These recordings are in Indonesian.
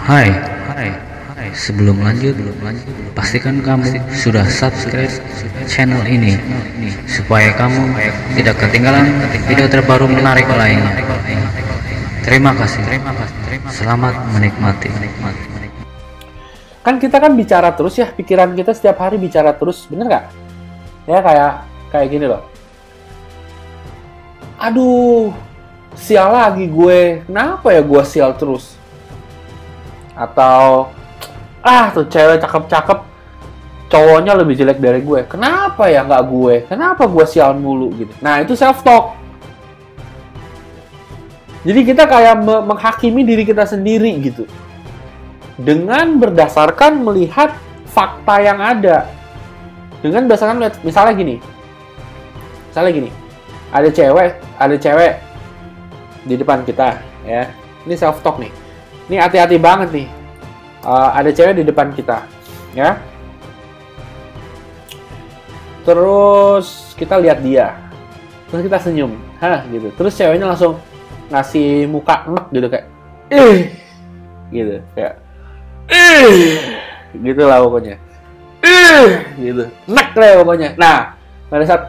Hai, sebelum lanjut, pastikan kamu sudah subscribe channel ini supaya kamu tidak ketinggalan video terbaru menarik lainnya. Terima kasih. Selamat menikmati. Kan kita kan bicara terus ya, pikiran kita setiap hari bicara terus, bener nggak? Ya kayak gini loh. Aduh, sial lagi gue. Kenapa ya gue sial terus? Atau tuh cewek cakep-cakep, cowoknya lebih jelek dari gue. Kenapa ya nggak gue? Kenapa gue sial mulu gitu? Nah, itu self talk. Jadi kita kayak menghakimi diri kita sendiri gitu. Dengan berdasarkan melihat fakta yang ada. Dengan berdasarkan misalnya gini. Ada cewek di depan kita ya. Ini self talk nih. Ini hati-hati banget nih. Ada cewek di depan kita, ya. Terus kita lihat dia. Terus kita senyum, gitu. Terus ceweknya langsung ngasih muka enek gitu kayak, gitu, kayak, gitu lah pokoknya, gitu, enek lah pokoknya. Nah, pada saat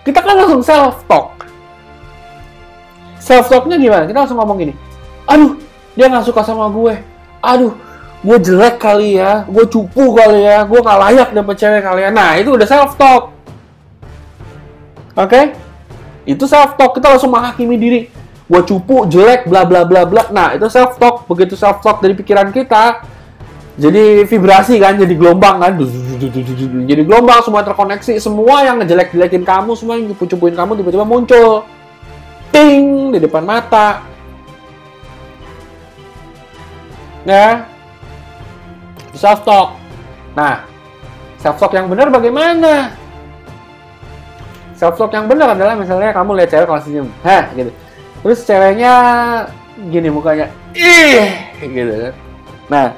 kita kan langsung self talk. Self talknya gimana? Kita langsung ngomong gini, aduh, dia nggak suka sama gue. Aduh, gue jelek kali ya. Gue cupu kali ya. Gue nggak layak dapet cewek kali ya. Nah, itu udah self-talk. Oke? Itu self-talk. Kita langsung menghakimi diri. Gue cupu, jelek, bla bla bla bla. Nah, itu self-talk. Begitu self-talk dari pikiran kita, jadi vibrasi kan, jadi gelombang kan. Jadi gelombang, semua terkoneksi. Semua yang ngejelek-jelekin kamu, semua yang cupu-cupuin kamu tiba-tiba muncul. Ting! Di depan mata. Ya, self talk. Nah, self talk yang benar bagaimana? Self talk yang benar adalah misalnya kamu lihat cewek kalau senyum, gitu. Terus ceweknya gini mukanya, gitu kan. Nah,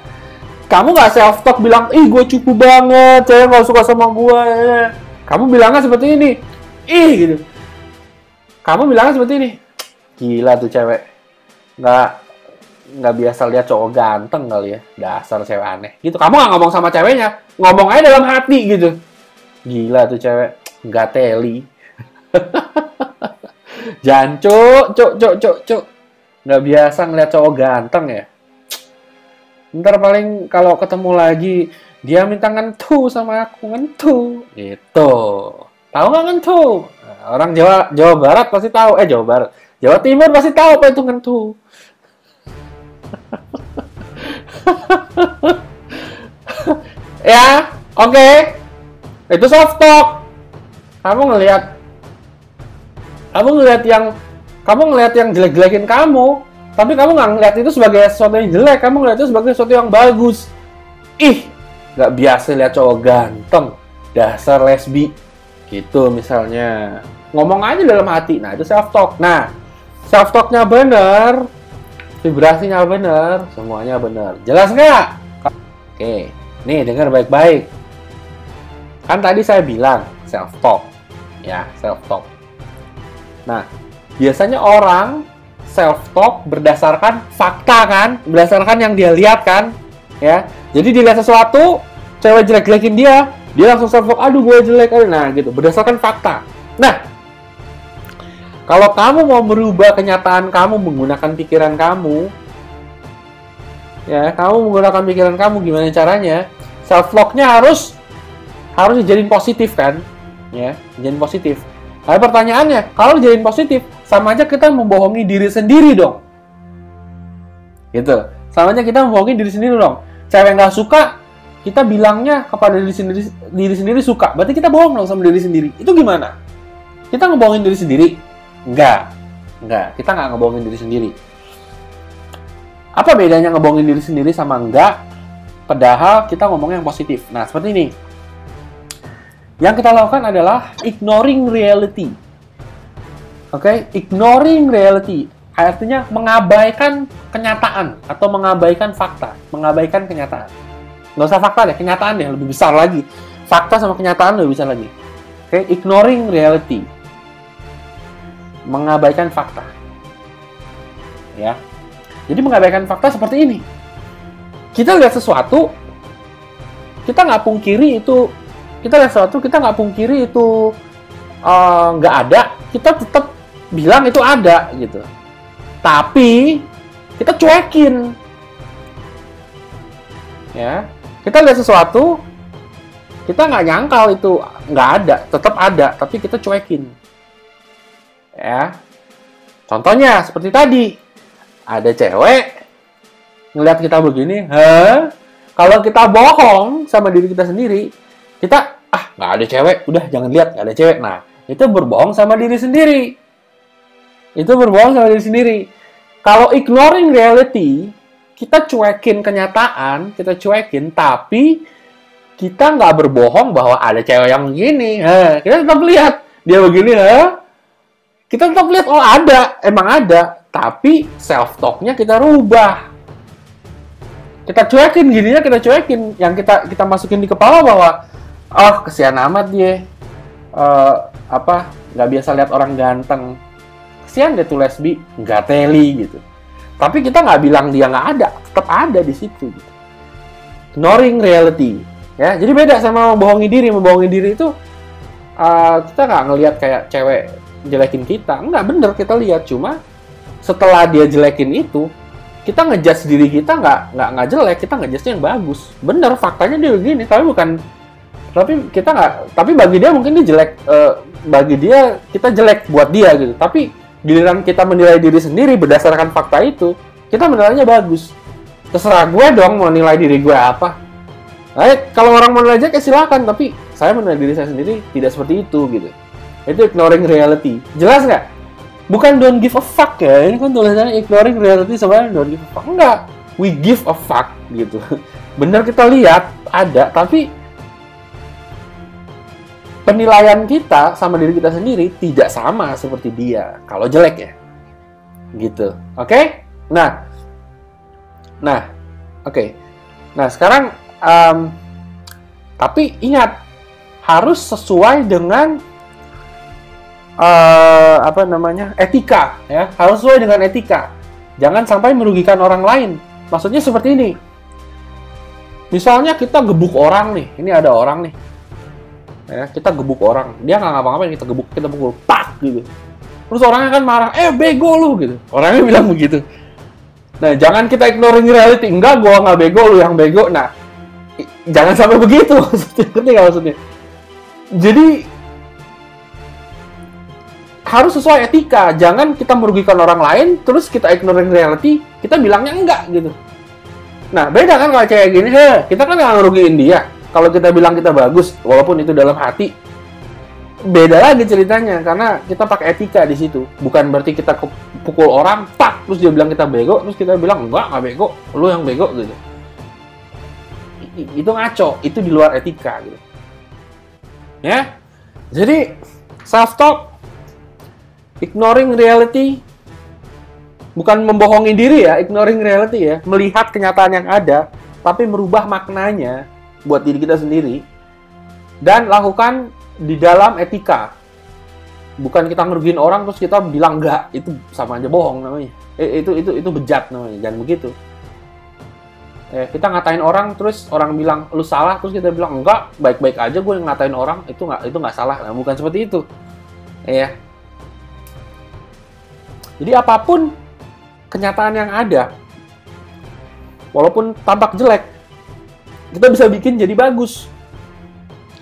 kamu nggak self talk bilang, gue cupu banget, cewek nggak suka sama gue. Kamu bilangnya seperti ini, gitu. Kamu bilangnya seperti ini, gila tuh cewek, nggak biasa lihat cowok ganteng kali ya, dasar cewek aneh gitu. Kamu nggak ngomong sama ceweknya, ngomong aja dalam hati gitu, gila tuh cewek, nggak teli. Jangan cok, nggak biasa ngeliat cowok ganteng ya. Ntar paling kalau ketemu lagi dia minta ngentu sama aku, ngentu gitu. Tahu nggak ngentu? Nah, orang Jawa Barat pasti tahu, Jawa Timur pasti tahu apa itu ngentu. Ya, oke. Itu soft talk. Kamu ngelihat yang jelek-jelekin kamu, tapi kamu nggak ngelihat itu sebagai sesuatu yang jelek, kamu ngelihat itu sebagai sesuatu yang bagus. Nggak biasa lihat cowok ganteng, dasar lesbi, gitu misalnya. Ngomong aja dalam hati. Nah, itu self talk. Nah, self talknya bener, vibrasinya bener, semuanya bener. Jelas nggak? Oke, nih dengar baik-baik. Kan tadi saya bilang self-talk. Ya, self-talk. Nah, biasanya orang self-talk berdasarkan fakta kan? Berdasarkan yang dia lihat kan? Ya, jadi dilihat sesuatu, cewek jelek-jelekin dia langsung self-talk, aduh gue jelek. Nah, gitu, berdasarkan fakta. Nah, kalau kamu mau merubah kenyataan kamu menggunakan pikiran kamu, ya, kamu menggunakan pikiran kamu, gimana caranya? Self-talk-nya harus dijadiin positif kan? Ya, dijadiin positif. Nah, pertanyaannya, kalau dijadiin positif, sama aja kita membohongi diri sendiri dong. Gitu. Sama aja kita membohongi diri sendiri dong. Cewek nggak suka, kita bilangnya kepada diri sendiri suka. Berarti kita bohong dong sama diri sendiri. Itu gimana? Kita ngebohongin diri sendiri? Enggak, kita nggak ngebohongin diri sendiri. Apa bedanya ngebohongin diri sendiri sama enggak? Padahal kita ngomongnya yang positif. Nah, seperti ini. Yang kita lakukan adalah ignoring reality. Oke? Ignoring reality. Artinya mengabaikan kenyataan atau mengabaikan fakta. Mengabaikan kenyataan. Nggak usah fakta deh, kenyataan deh, lebih besar lagi. Fakta sama kenyataan lebih besar lagi. Oke? Ignoring reality. Mengabaikan fakta. Ya. Jadi mengabaikan fakta seperti ini. kita lihat sesuatu, kita nggak pungkiri itu, nggak ada, kita tetap bilang itu ada gitu. Tapi kita cuekin, ya. Kita lihat sesuatu, kita nggak nyangkal itu nggak ada, tetap ada, tapi kita cuekin, ya. Contohnya seperti tadi, ada cewek ngeliat kita begini, kalau kita bohong sama diri kita sendiri, kita nggak ada cewek, udah jangan lihat, nggak ada cewek. Nah, itu berbohong sama diri sendiri. Kalau ignoring reality, kita cuekin kenyataan, tapi kita nggak berbohong bahwa ada cewek yang begini. Kita tetap lihat dia begini, kita tetap lihat, oh ada, emang ada, tapi self talk-nya kita rubah. Kita cuekin gininya, yang kita masukin di kepala bahwa kesian amat dia, nggak biasa lihat orang ganteng, kesian dia tuh lesbi, nggak teli gitu. Tapi kita nggak bilang dia nggak ada, tetap ada di situ. Gitu. Ignoring reality, ya. Jadi beda sama membohongi diri. Membohongi diri itu kita nggak ngelihat kayak cewek jelekin kita, nggak, bener kita lihat. Cuma setelah dia jelekin itu, kita ngejudge diri kita nggak jelek, kita ngejudge yang bagus. Bener, faktanya dia begini, tapi bagi dia mungkin dia jelek, bagi dia kita jelek buat dia gitu. Tapi giliran kita menilai diri sendiri berdasarkan fakta itu, kita menilainya bagus. Terserah gue dong mau nilai diri gue apa. Kalau orang mau nilai jelek, silakan, tapi saya menilai diri saya sendiri tidak seperti itu gitu. Itu ignoring reality. Jelas nggak? Bukan don't give a fuck ya. Ini kan tulisannya ignoring reality sebenarnya don't give a fuck. Enggak. We give a fuck gitu. Bener, kita lihat ada, tapi penilaian kita sama diri kita sendiri tidak sama seperti dia kalau jelek ya. Gitu. Oke? Nah, oke. Nah, sekarang tapi ingat, harus sesuai dengan etika, ya. Harus sesuai dengan etika. Jangan sampai merugikan orang lain. Maksudnya seperti ini. Misalnya kita gebuk orang nih. Ini ada orang nih. Ya, kita gebuk orang. Dia nggak ngapa-ngapain, kita pukul, pak gitu. Terus orangnya kan marah, bego lu gitu. Orangnya bilang begitu. Nah, jangan kita ignoring reality. Enggak, gua nggak bego, lu yang bego. Nah, jangan sampai begitu. Ngerti nggak maksudnya? Jadi harus sesuai etika. Jangan kita merugikan orang lain, terus kita ignoring reality, kita bilangnya enggak gitu. Nah, beda kan kalau kayak gini, kita kan nggak ngerugiin dia. Kalau kita bilang kita bagus, walaupun itu dalam hati, beda lagi ceritanya, karena kita pakai etika di situ. Bukan berarti kita pukul orang, pak, terus dia bilang kita bego, terus kita bilang nggak bego, lu yang bego gitu. Itu ngaco, itu di luar etika gitu. Ya, jadi self talk, ignoring reality, bukan membohongi diri ya, ignoring reality ya, melihat kenyataan yang ada, tapi merubah maknanya buat diri kita sendiri, dan lakukan di dalam etika. Bukan kita ngerugiin orang terus kita bilang enggak, itu sama aja bohong namanya. Itu bejat namanya, jangan begitu. Kita ngatain orang terus orang bilang lu salah, terus kita bilang enggak, baik-baik aja gue ngatain orang, itu nggak salah. Nah, bukan seperti itu. Jadi apapun kenyataan yang ada, walaupun tampak jelek, kita bisa bikin jadi bagus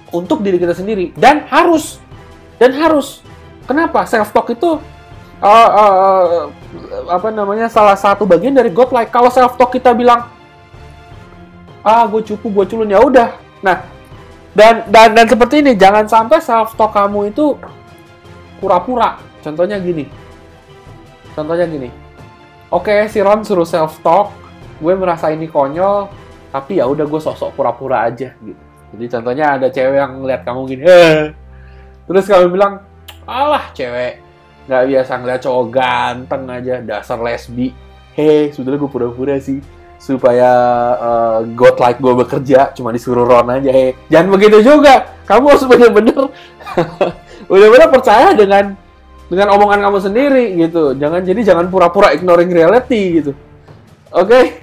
untuk diri kita sendiri. Dan harus. Kenapa? Self talk itu salah satu bagian dari godlike. Kalau self talk kita bilang gue cupu, gue culun, ya udah. Nah, dan seperti ini, jangan sampai self talk kamu itu pura-pura. Contohnya gini. Oke, si Ron suruh self talk, gue merasa ini konyol, tapi ya udah gue sok-sok pura-pura aja gitu. Jadi contohnya ada cewek yang ngeliat kamu gini, terus kamu bilang, alah cewek nggak biasa ngeliat cowok ganteng aja, dasar lesbi. Sudah gue pura-pura sih supaya godlike gue bekerja, cuma disuruh Ron aja. Jangan begitu juga. Kamu harus benar-benar percaya dengan omongan kamu sendiri gitu. Jangan pura-pura ignoring reality gitu. Oke?